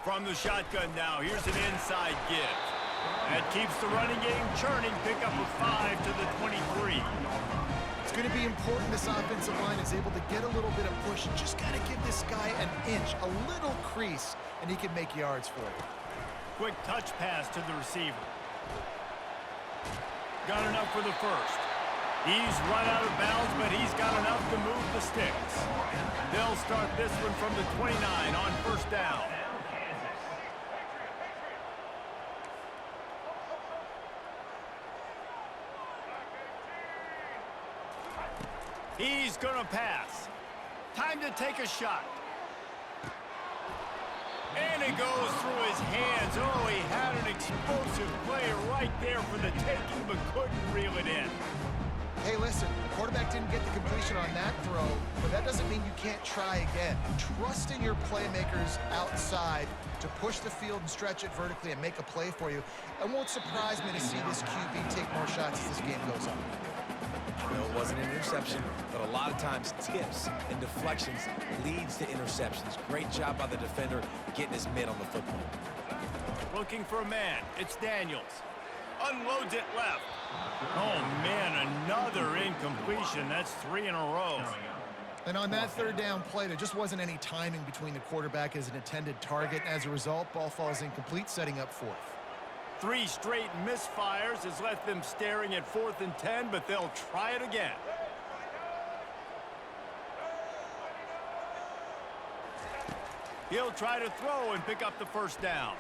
From the shotgun now, here's an inside give. That keeps the running game churning. Pick up a 5 to the 23. It's going to be important this offensive line is able to get a little bit of push. Just got to give this guy an inch, a little crease, and he can make yards for it. Quick touch pass to the receiver. Got enough for the first. He's run out of bounds, but he's got enough to move the sticks. They'll start this one from the 29 on first down. He's going to pass. Time to take a shot. And it goes through his hands. Oh, he had an explosive play right there for the taking, but couldn't reel it in. Hey, listen, the quarterback didn't get the completion on that throw, but that doesn't mean you can't try again. Trusting your playmakers outside to push the field and stretch it vertically and make a play for you. It won't surprise me to see this QB take more shots as this game goes on. No, it wasn't an interception, but a lot of times tips and deflections leads to interceptions. Great job by the defender getting his mitt on the football. Looking for a man. It's Daniels. Unloads it left. Oh, man, another incompletion. That's 3 in a row. And on that third down play, there just wasn't any timing between the quarterback and his intended target. As a result, ball falls incomplete, setting up fourth. 3 straight misfires has left them staring at 4th and 10, but they'll try it again. He'll try to throw and pick up the first down.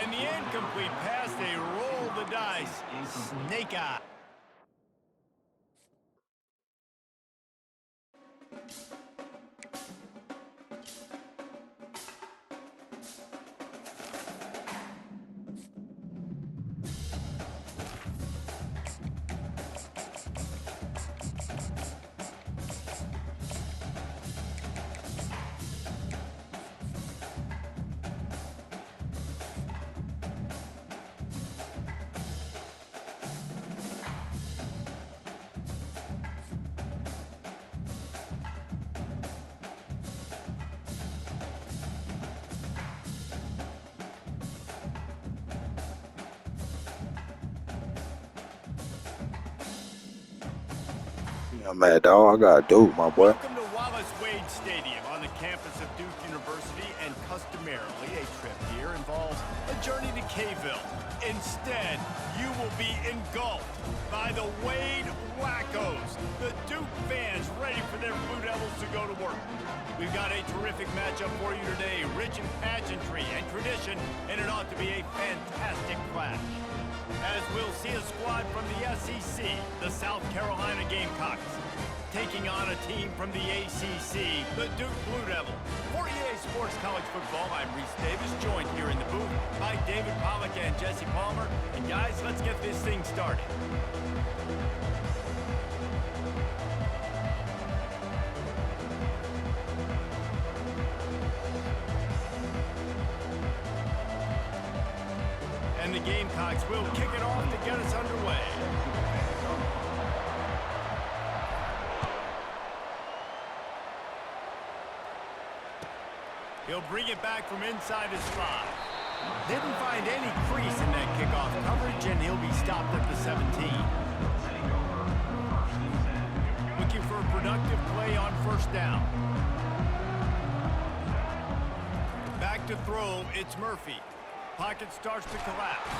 And the incomplete pass, they roll the dice. Snake eye. I'm mad, dog. I gotta do, my boy. Welcome to Wallace Wade Stadium on the campus of Duke University, and customarily a trip here involves a journey to K-Ville. Instead, you will be engulfed by the Wade Wackos, the Duke fans ready for their Blue Devils to go to work. We've got a terrific matchup for you today, rich in pageantry and tradition, and it ought to be a fantastic clash. As we'll see a squad from the SEC, the South Carolina Gamecocks, taking on a team from the ACC, the Duke Blue Devils. For EA Sports College Football, I'm Reese Davis, joined here in the booth by David Pollack and Jesse Palmer. And guys, let's get this thing started. And the Gamecocks will kick it off to get us underway. He'll bring it back from inside his 5. Didn't find any crease in that kickoff coverage, and he'll be stopped at the 17. Looking for a productive play on first down. Back to throw, it's Murphy. Pocket starts to collapse.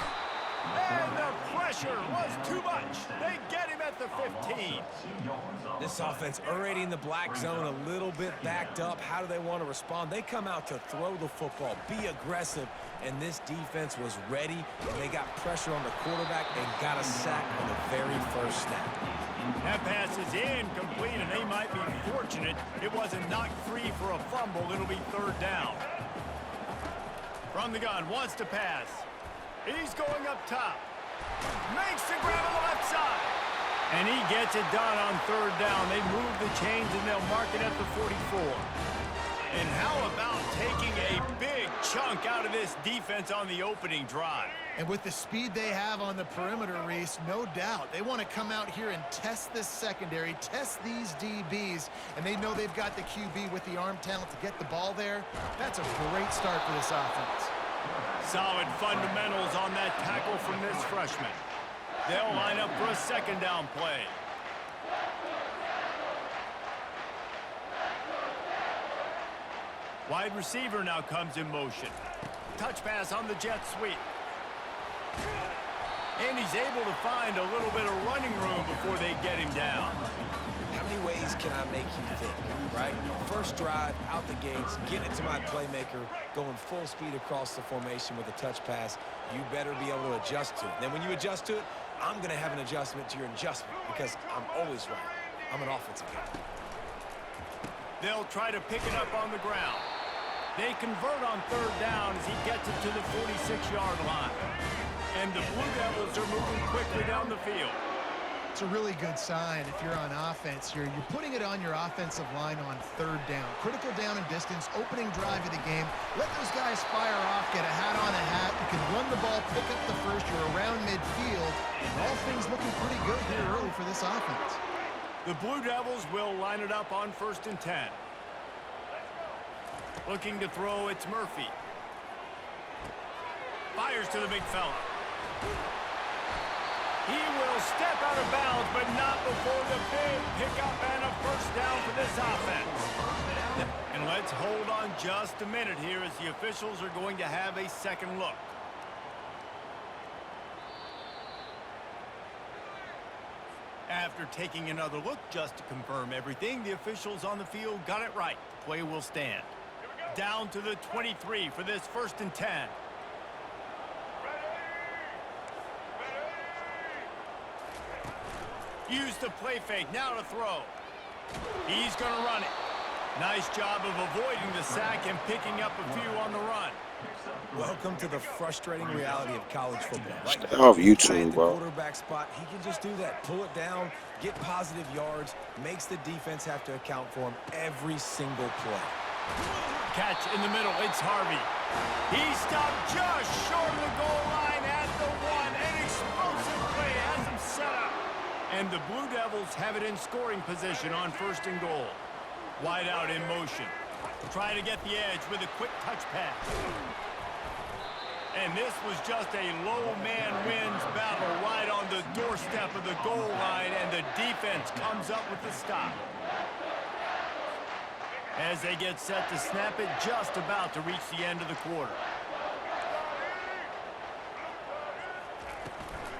And the pressure was too much. They get him at the 15. This offense already in the black zone, a little bit backed up. How do they want to respond? They come out to throw the football, be aggressive, and this defense was ready, and they got pressure on the quarterback and got a sack on the very first snap. That pass is incomplete, and they might be fortunate it wasn't knocked free for a fumble. It'll be third down. From the gun, wants to pass. He's going up top. Makes the grab on the left side. And he gets it done on third down. They move the chains, and they'll mark it at the 44. And how about taking a big chunk out of this defense on the opening drive. And with the speed they have on the perimeter, Reese, no doubt, they want to come out here and test this secondary, test these DBs, and they know they've got the QB with the arm talent to get the ball there. That's a great start for this offense. Solid fundamentals on that tackle from this freshman. They'll line up for a second down play. Wide receiver now comes in motion. Touch pass on the jet sweep. And he's able to find a little bit of running room before they get him down. How many ways can I make you think, right? First drive, out the gates, get it to my playmaker, going full speed across the formation with a touch pass. You better be able to adjust to it. Then when you adjust to it, I'm going to have an adjustment to your adjustment because I'm always right. I'm an offensive guy. They'll try to pick it up on the ground. They convert on third down as he gets it to the 46-yard line. And the Blue Devils are moving quickly down the field. It's a really good sign if you're on offense here. You're putting it on your offensive line on third down. Critical down and distance, opening drive of the game. Let those guys fire off, get a hat on a hat. You can run the ball, pick up the first. You're around midfield. And all things looking pretty good here early for this offense. The Blue Devils will line it up on 1st and 10. Looking to throw, it's Murphy. Fires to the big fella. He will step out of bounds, but not before the big pickup and a first down for this offense. And let's hold on just a minute here as the officials are going to have a second look. After taking another look just to confirm everything, the officials on the field got it right. The play will stand. Down to the 23 for this 1st and 10. Use the play fake, now to throw. He's going to run it. Nice job of avoiding the sack and picking up a few on the run. Welcome to the frustrating reality of college football. Right? Stay off Guy YouTube, at the bro. quarterback spot, he can just do that. Pull it down, get positive yards, makes the defense have to account for him every single play. Catch in the middle, it's Harvey. He stopped just short of the goal line at the 1. An explosive play has him set up. And the Blue Devils have it in scoring position on 1st and goal. Wide out in motion. Trying to get the edge with a quick touch pass. And this was just a low man wins battle right on the doorstep of the goal line, and the defense comes up with the stop. As they get set to snap it, just about to reach the end of the quarter.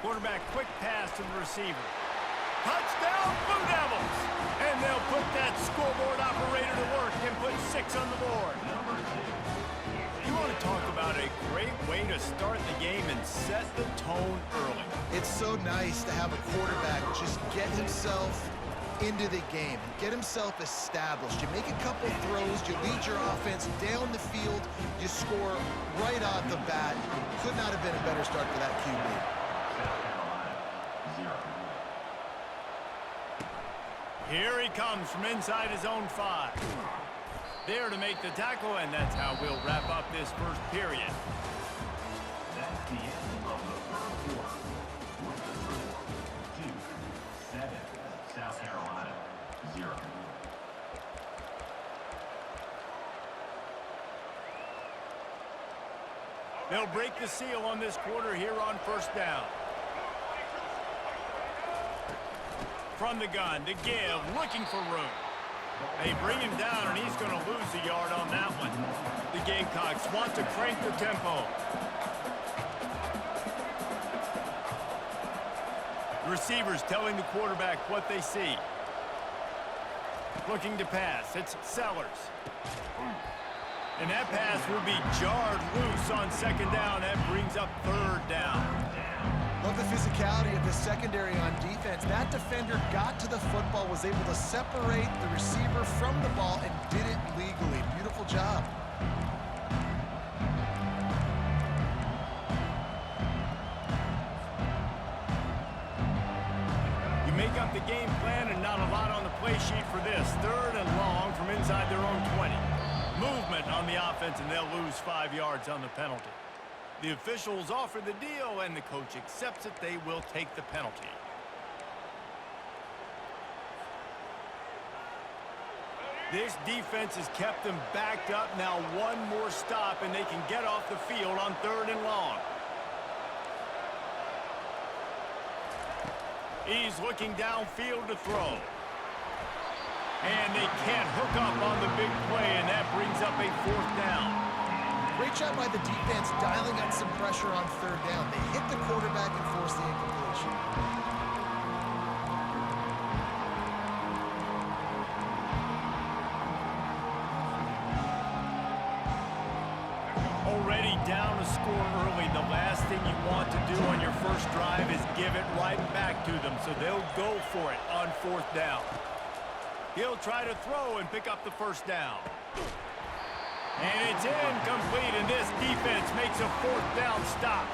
Quarterback quick pass to the receiver. Touchdown, Blue Devils! And they'll put that scoreboard operator to work and put 6 on the board. You want to talk about a great way to start the game and set the tone early. It's so nice to have a quarterback just get himself into the game and get himself established. You make a couple throws, you lead your offense down the field, you score right off the bat. Could not have been a better start for that QB. Here he comes from inside his own 5. There to make the tackle, and that's how we'll wrap up this first period. That's the end of the first quarter. 2-7, South Carolina, 0. They'll break the seal on this quarter here on 1st down. From the gun, to give, looking for room. They bring him down, and he's going to lose a yard on that one. The Gamecocks want to crank the tempo. Receivers telling the quarterback what they see. Looking to pass, it's Sellers. And that pass will be jarred loose on 2nd down. That brings up 3rd down. Love the physicality of the secondary on defense. That defender got to the football, was able to separate the receiver from the ball, and did it legally. Beautiful job. You make up the game plan and not a lot on the play sheet for this. 3rd and long from inside their own 20. Movement on the offense, and they'll lose 5 yards on the penalty. The officials offer the deal, and the coach accepts it. They will take the penalty. This defense has kept them backed up. Now one more stop, and they can get off the field on 3rd and long. He's looking downfield to throw. And they can't hook up on the big play, and that brings up a 4th down. Great job by the defense dialing up some pressure on 3rd down. They hit the quarterback and forced the incompletion. Already down a score early. The last thing you want to do on your first drive is give it right back to them, so they'll go for it on 4th down. He'll try to throw and pick up the 1st down. And it's incomplete, and this defense makes a 4th down stop.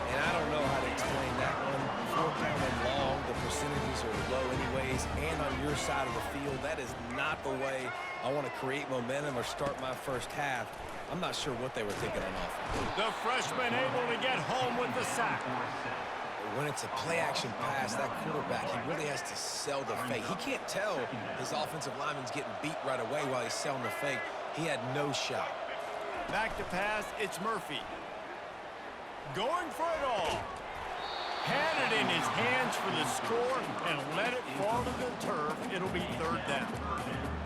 And I don't know how to explain that one. 4th down and long, the percentages are low anyways, and on your side of the field, that is not the way I want to create momentum or start my first half. I'm not sure what they were thinking on offense. The freshman able to get home with the sack. When it's a play-action pass, that quarterback, he really has to sell the fake. He can't tell his offensive lineman's getting beat right away while he's selling the fake. He had no shot. Back to pass, it's Murphy. Going for it all. Had it in his hands for the score and let it fall to the turf. It'll be 3rd down.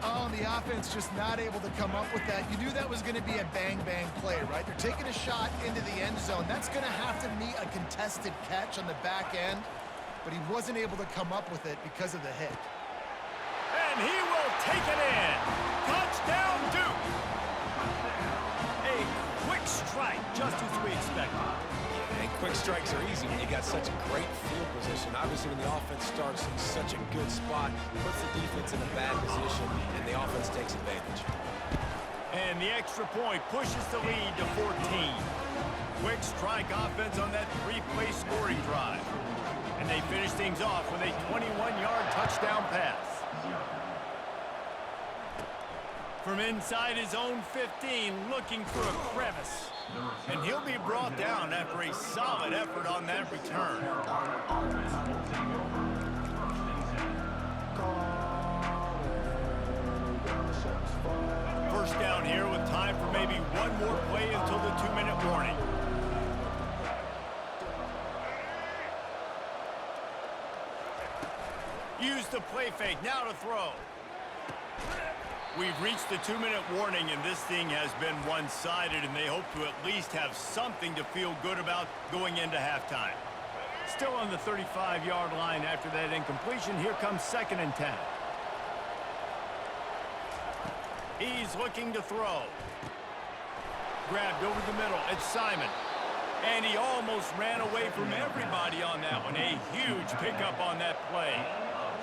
Oh, and the offense just not able to come up with that. You knew that was going to be a bang-bang play, right? They're taking a shot into the end zone. That's going to have to meet a contested catch on the back end, but he wasn't able to come up with it because of the hit. And he will take it in. Touchdown, Duke. A quick strike, just as we expected. And quick strikes are easy when you got such a great field position. Obviously, when the offense starts in such a good spot, puts the defense in a bad position, and the offense takes advantage. And the extra point pushes the lead to 14. Quick strike offense on that 3-play scoring drive. And they finish things off with a 21-yard touchdown pass. From inside his own 15, looking for a crevice. And he'll be brought down after a solid effort on that return. First down here with time for maybe one more play until the 2-minute warning. Use the play fake, now to throw. We've reached the 2-minute warning, and this thing has been one-sided, and they hope to at least have something to feel good about going into halftime. Still on the 35-yard line after that incompletion. Here comes 2nd and 10. He's looking to throw. Grabbed over the middle. It's Simon. And he almost ran away from everybody on that one. A huge pickup on that play.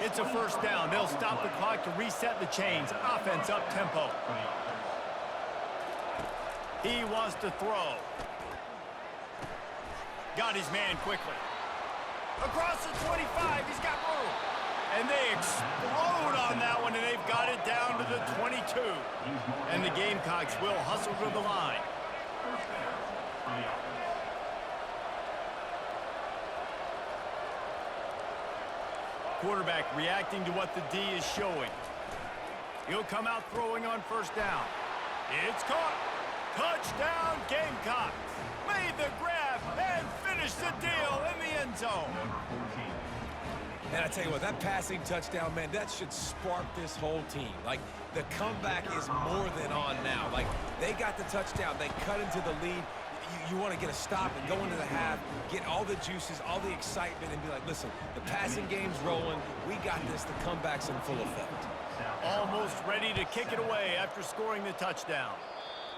It's a 1st down. They'll stop the clock to reset the chains. Offense up tempo. He wants to throw. Got his man quickly. Across the 25, he's got room. And they explode on that one, and they've got it down to the 22. And the Gamecocks will hustle to the line. Quarterback reacting to what the D is showing. He'll come out throwing on 1st down. It's caught. Touchdown, Gamecocks. Made the grab and finished the deal in the end zone. And I tell you what, that passing touchdown, man, that should spark this whole team. Like, the comeback is more than on now. Like, they got the touchdown. They cut into the lead. You want to get a stop and go into the half, get all the juices, all the excitement, and be like, listen, the passing game's rolling. We got this. The comeback's in full effect. Almost ready to kick it away after scoring the touchdown.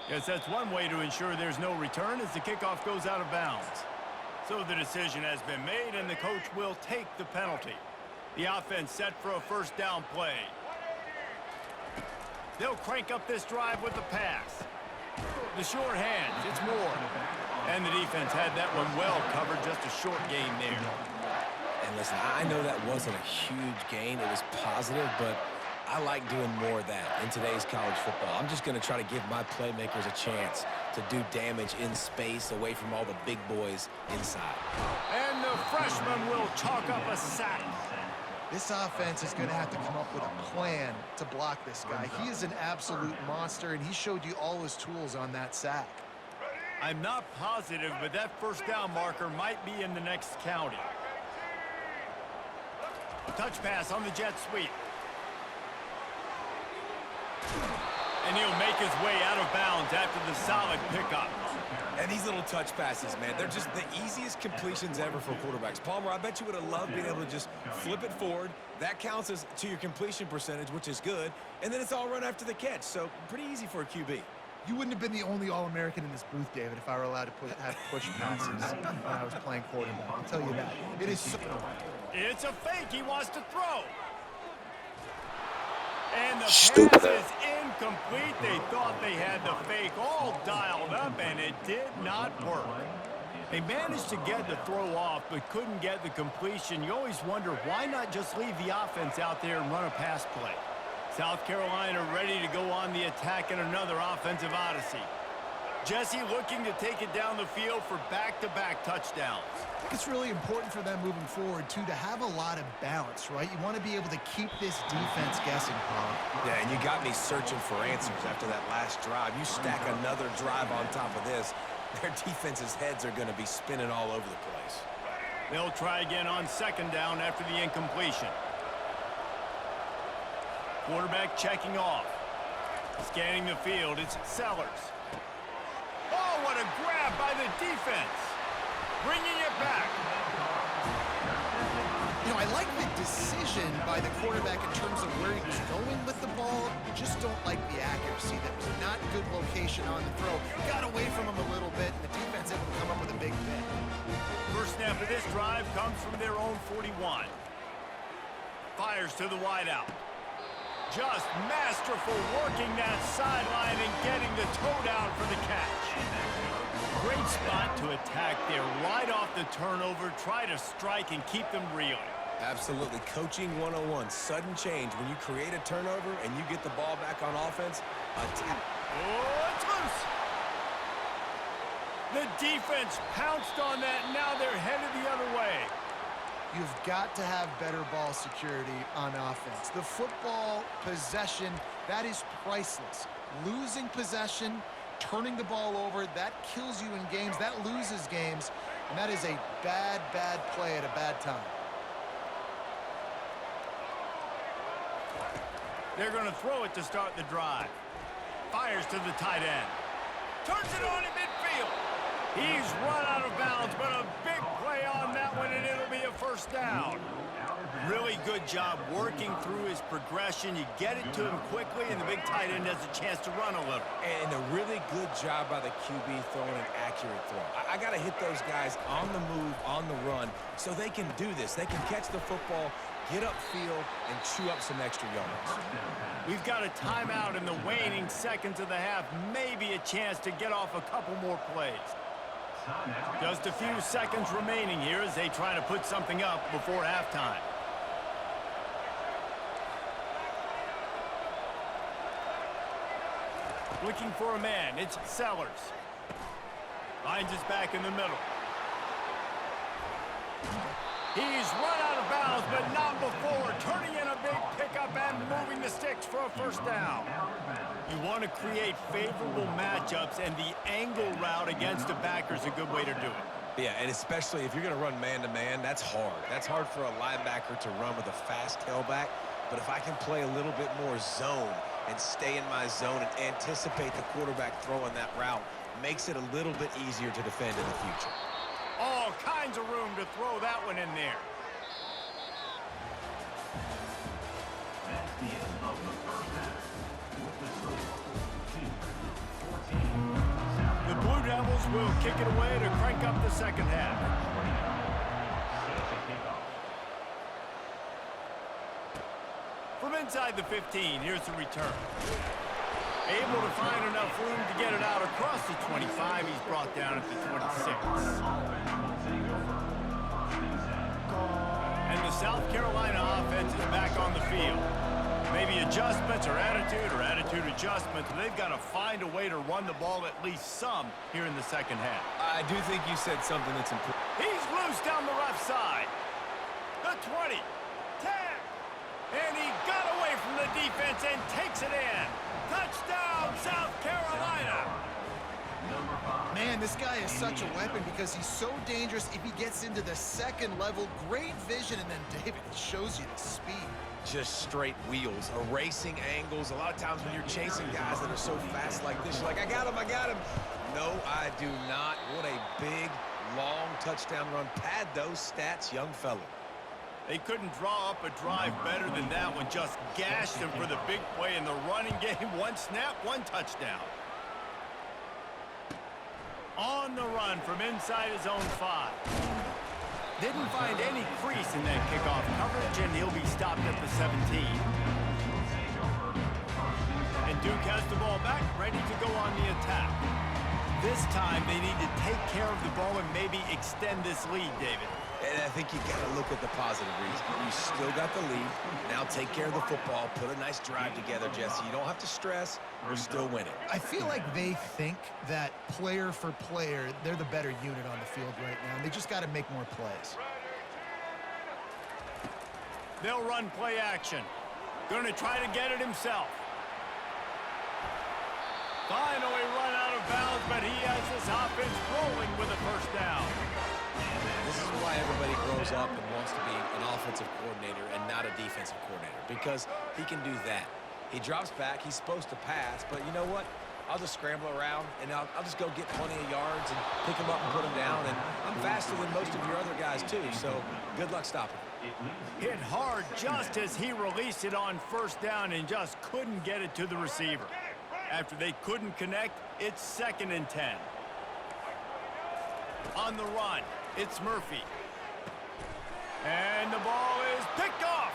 Yes, that's one way to ensure there's no return as the kickoff goes out of bounds. So the decision has been made, and the coach will take the penalty. The offense set for a 1st down play. They'll crank up this drive with the pass. The short hands, it's Moore. And the defense had that one well covered, just a short gain there. And listen, I know that wasn't a huge gain. It was positive, but I like doing more of that in today's college football. I'm just going to try to give my playmakers a chance to do damage in space away from all the big boys inside. And the freshman will chalk up a sack. This offense is going to have to come up with a plan to block this guy. He is an absolute monster, and he showed you all his tools on that sack. I'm not positive, but that first down marker might be in the next county. Touch pass on the jet sweep. And he'll make his way out of bounds after the solid pickup. And these little touch passes, man, they're just the easiest completions ever for quarterbacks. Palmer, I bet you would have loved being able to just flip it forward. That counts as to your completion percentage, which is good. And then it's all run after the catch, so pretty easy for a QB. You wouldn't have been the only All-American in this booth, David, if I were allowed to have push passes when I was playing quarterback. I'll tell you that. It is so... It's a fake. He wants to throw. And the Stupid. pass is incomplete. They thought they had the fake all dialed up, and it did not work. They managed to get the throw off, but couldn't get the completion. You always wonder, why not just leave the offense out there and run a pass play? South Carolina ready to go on the attack in another offensive odyssey. Jesse looking to take it down the field for back-to-back touchdowns. I think it's really important for them moving forward, too, to have a lot of balance, right? You want to be able to keep this defense guessing, Paul. Yeah, and you got me searching for answers after that last drive. You stack another drive on top of this, their defense's heads are going to be spinning all over the place. They'll try again on second down after the incompletion. Quarterback checking off. Scanning the field, it's Sellers. Oh, what a grab by the defense. Bringing it back. You know, I like the decision by the quarterback in terms of where he was going with the ball. Just don't like the accuracy. That was not good location on the throw. Got away from him a little bit, and the defense able to come up with a big pick. First snap of this drive comes from their own 41. Fires to the wideout. Just masterful working that sideline and getting the toe down for the catch. Great spot to attack there. Right off the turnover, try to strike and keep them reeling. Absolutely. Coaching 101. Sudden change. When you create a turnover and you get the ball back on offense, attack. Oh, it's loose. The defense pounced on that. Now they're headed the other way. You've got to have better ball security on offense. The football possession, that is priceless. Losing possession, turning the ball over, that kills you in games, that loses games, and that is a bad, bad play at a bad time. They're going to throw it to start the drive. Fires to the tight end. Turns it on in midfield. He's run out of bounds, but a big play on that one, and it'll be a first down. Really good job working through his progression. You get it to him quickly, and the big tight end has a chance to run a little. And a really good job by the QB throwing an accurate throw. I got to hit those guys on the move, on the run, so they can do this. They can catch the football, get upfield, and chew up some extra yards. We've got a timeout in the waning seconds of the half. Maybe a chance to get off a couple more plays. Just a few seconds remaining here as they try to put something up before halftime. Looking for a man, it's Sellers. Finds his back in the middle. He's run out of bounds, but not before. Turning in a big pickup and moving the sticks for a first down. You want to create favorable matchups, and the angle route against a backer is a good way to do it. Yeah, and especially if you're going to run man-to-man, that's hard. That's hard for a linebacker to run with a fast tailback. But if I can play a little bit more zone and stay in my zone and anticipate the quarterback throwing that route, makes it a little bit easier to defend in the future. All kinds of room to throw that one in there. That's the end of the first half. With the score 2-14. The Blue Devils will kick it away to crank up the second half. From inside the 15, here's the return. Able to find enough room to get it out across the 25. He's brought down at the 26. And the South Carolina offense is back on the field. Maybe adjustments or attitude adjustments. They've got to find a way to run the ball at least some here in the second half. I do think you said something that's important. He's loose down the left side. The 20, 10, and he got away from the defense and takes it in. Touchdown, South Carolina. Man, this guy is such a weapon because he's so dangerous if he gets into the second level. Great vision, and then David shows you the speed. Just straight wheels, erasing angles. A lot of times when you're chasing guys that are so fast like this, you're like, I got him. No, I do not. What a big, long touchdown run. Pad those stats, young fella. They couldn't draw up a drive better than that one. Just gashed him for the big play in the running game. One snap, one touchdown. On the run from inside his own 5. Didn't find any crease in that kickoff coverage, and he'll be stopped at the 17. And Duke has the ball back, ready to go on the attack. This time, they need to take care of the ball and maybe extend this lead, David. And I think you got to look at the positive reason. You still got the lead. Now take care of the football. Put a nice drive together, Jesse. You don't have to stress. We're still winning. I feel like they think that player for player, they're the better unit on the field right now. And they just got to make more plays. They'll run play action. Going to try to get it himself. Finally run out of bounds, but he has this offense rolling with a first down. This is why everybody grows up and wants to be an offensive coordinator and not a defensive coordinator, because he can do that. He drops back. He's supposed to pass, but you know what? I'll just scramble around, and I'll just go get plenty of yards and pick him up and put him down, and I'm faster than most of your other guys, too, so good luck stopping him. Hit hard just as he released it on first down and just couldn't get it to the receiver. After they couldn't connect, it's 2nd and 10. On the run, it's Murphy. And the ball is picked off.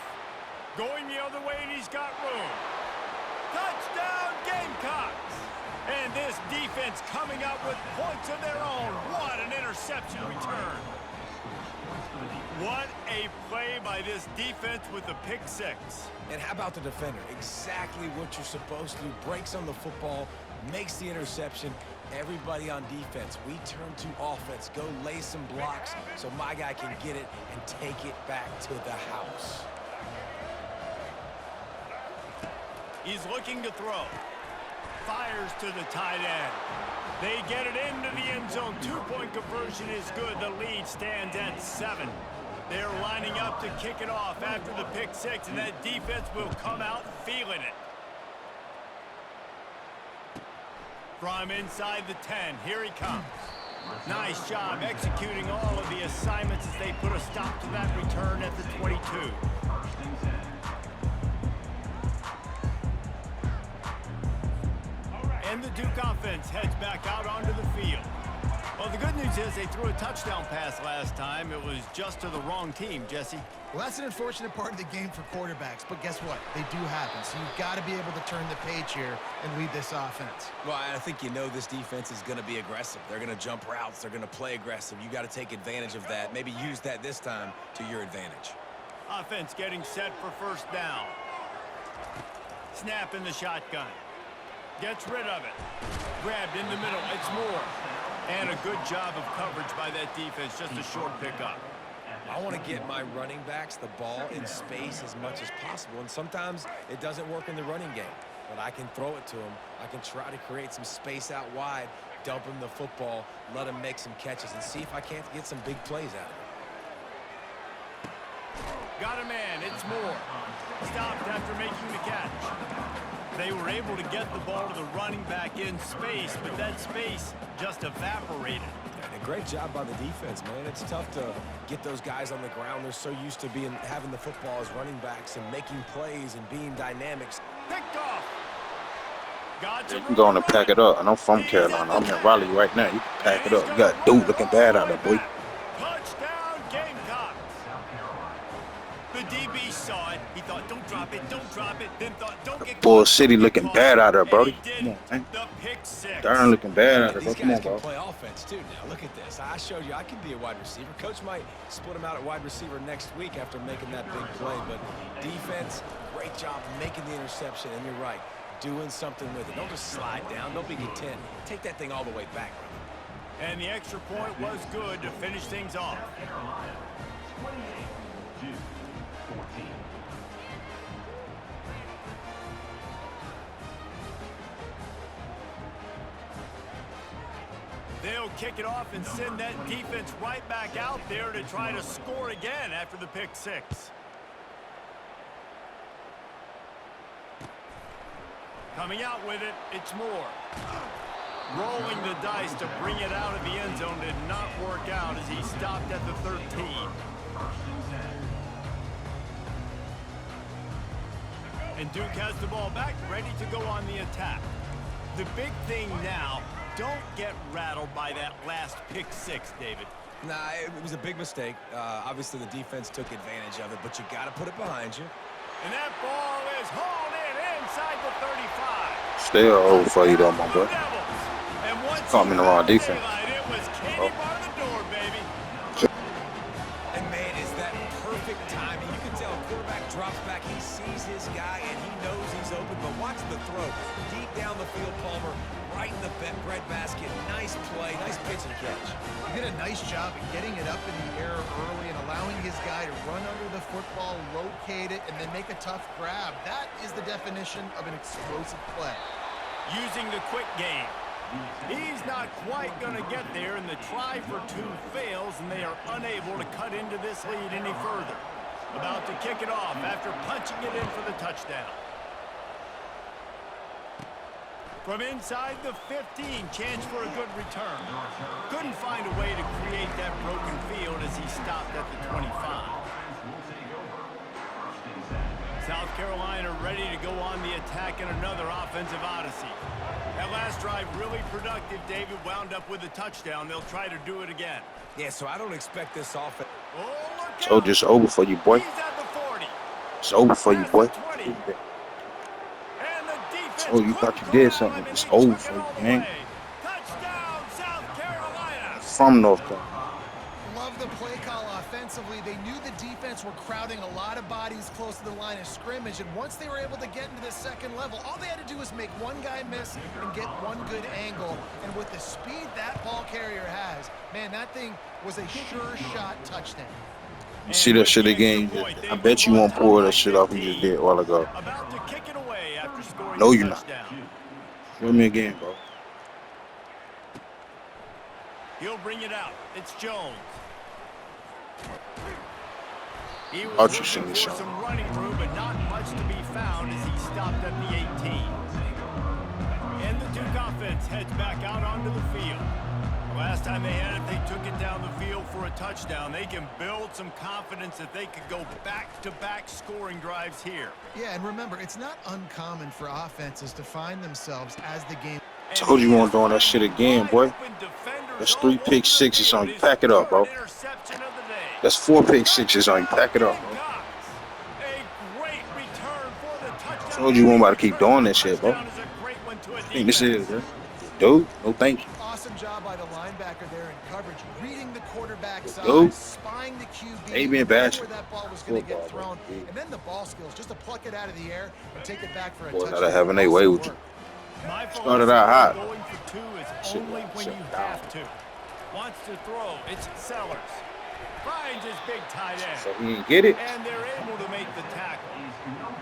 Going the other way, and he's got room. Touchdown, Gamecocks. And this defense coming up with points of their own. What an interception return. What a play by this defense with the pick 6. And how about the defender? Exactly what you're supposed to do. Breaks on the football, makes the interception. Everybody on defense, we turn to offense. Go lay some blocks so my guy can get it and take it back to the house. He's looking to throw. Fires to the tight end. They get it into the end zone. 2-point conversion is good. The lead stands at 7. They're lining up to kick it off after the pick 6, and that defense will come out feeling it. From inside the 10, here he comes. Nice job executing all of the assignments as they put a stop to that return at the 22. And the Duke offense heads back out onto the field. Well, the good news is they threw a touchdown pass last time. It was just to the wrong team, Jesse. Well, that's an unfortunate part of the game for quarterbacks, but guess what? They do happen, so you've got to be able to turn the page here and lead this offense. Well, I think you know this defense is going to be aggressive. They're going to jump routes. They're going to play aggressive. You got to take advantage of that. Maybe use that this time to your advantage. Offense getting set for first down. Snap in the shotgun. Gets rid of it. Grabbed in the middle. It's Moore. And a good job of coverage by that defense. Just a short pickup. I want to get my running backs the ball in space as much as possible. And sometimes it doesn't work in the running game. But I can throw it to them. I can try to create some space out wide, dump him the football, let him make some catches, and see if I can't get some big plays out of it. Got a man. It's Moore. Stopped after making the catch. They were able to get the ball to the running back in space, but that space just evaporated. And a great job by the defense, man. It's tough to get those guys on the ground. They're so used to having the football as running backs and making plays and being dynamics. Picked off. You can go on and pack it up. And I'm from Carolina. I'm in Raleigh right now. You can pack it up. You got dude looking bad out there, boy. Touchdown, Gamecocks. The DB saw it. He thought, don't drop it, don't drop it. Then thought, don't get Bull City looking bad out there, Brody. Come on, man. The pick 6. Darn looking bad out there, bro. These Come on, guys can bro. play offense, too. Now, look at this. I showed you I can be a wide receiver. Coach might split him out at wide receiver next week after making that big play. But defense, great great job making the interception, and you're right, doing something with it. Don't just slide down. Don't be content. Take that thing all the way back. And the extra point was good to finish things off. Carolina, 28-14. They'll kick it off and send that defense right back out there to try to score again after the pick six. Coming out with it, it's Moore. Rolling the dice to bring it out of the end zone did not work out as he stopped at the 13. And Duke has the ball back, ready to go on the attack. The big thing now, don't get rattled by that last pick six, David. Nah, it was a big mistake. Obviously, the defense took advantage of it, but you got to put it behind you. And that ball is hauled in inside the 35. Still old for you though, my boy. And once Caught me in the wrong defense. It was candy bar the door, baby. And man, is that perfect timing. You can tell a quarterback drops back, he sees his guy, and he knows he's open. But watch the throw. Deep down the field, Palmer, right in the breadbasket. Nice play, nice pitch and catch. He did a nice job at getting it up in the air early and allowing his guy to run under the football, locate it, and then make a tough grab. That is the definition of an explosive play. Using the quick game. He's not quite going to get there, and the try for two fails, and they are unable to cut into this lead any further. About to kick it off after punching it in for the touchdown. From inside the 15, chance for a good return. Couldn't find a way to create that broken field as he stopped at the 25. South Carolina ready to go on the attack in another offensive odyssey. That last drive really productive. David wound up with a touchdown. They'll try to do it again. Yeah, so I don't expect this offense. Oh, look So out. just over for you, boy. He's at the 40. It's over for you, boy. And the defense Oh, you thought you did something. It's over for you, man. Touchdown, South Carolina. From North Carolina. Love the play call offensively. They knew the defense were crowding a lot of bodies close to the line of scrimmage, and once they were able to get into the second level, all they had to do was make one guy miss and get one good angle. And with the speed that ball carrier has, man, that thing was a sure shot touchdown. See that shit again? I bet you won't pull that shit off you just did a while ago. About to kick it away after scoring No, a you're not. touchdown. Show me again, bro. He'll bring it out. It's Jones. He was Archie looking shouldn't for be shown. some running room, but not much to be found as he stopped at the 18. And the Duke offense heads back out onto the field. The last time they had it, they took it down the field for a touchdown. They can build some confidence that they could go back-to-back scoring drives here. Yeah, and remember, it's not uncommon for offenses to find themselves as the game. Told you won't doing that shit again, boy. That's 3 pick sixes on you. Pack it up, bro. That's 4 pick sixes on you. Pack it up, bro. Told you won't about to keep doing this shit, bro. I think this is, bro. Dude, no thank you. Awesome job by the linebacker there in coverage, reading the quarterback side, Dude. spying the QB, Ain't been bad. where that ball was going to get Football, thrown, bro. and then the ball skills, just to pluck it out of the air and take it back for a Boy, touchdown. gotta have their way with you. Started out hot. Going for two is Shit, only when shit you down. have to. Wants to throw. It's Sellers. Finds his big tight end. So he didn't get it. And they're able to make the tackle.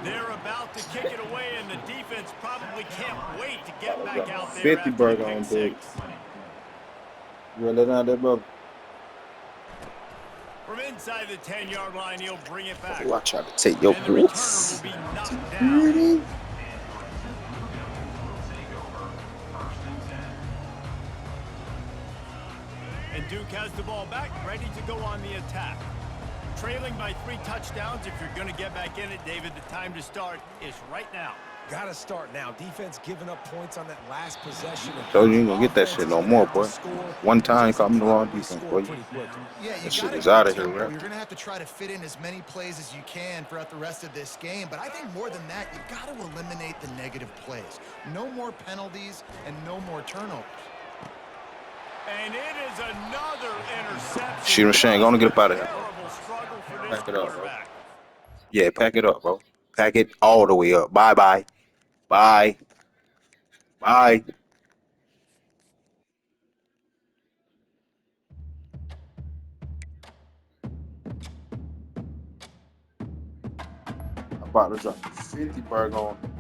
They're about to kick it away, and the defense probably can't wait to get back out there 50 after the burger pick on six. You let out that brother. From inside the 10-yard line, he'll bring it back. Oh, I tried to take your And the returner boots. will be knocked down. And Duke has the ball back, ready to go on the attack. Trailing by 3 touchdowns. If you're going to get back in it, David, the time to start is right now. Got to start now. Defense giving up points on that last possession. Told you ain't gonna get that shit no more, boy. One time you caught me in the wrong defense, Score boy. pretty quick. Yeah, you That shit gotta is go outta here, tempo. right? You're going to have to try to fit in as many plays as you can throughout the rest of this game. But I think more than that, you got to eliminate the negative plays. No more penalties and no more turnovers. And it is another interception. Sheeran Shane, gonna get up out of here. Terrible struggle for this Pack it up, bro. quarterback. Yeah, pack it up, bro. Pack it all the way up. Bye-bye. Bye. Bye. I'm about to drop 50 burger on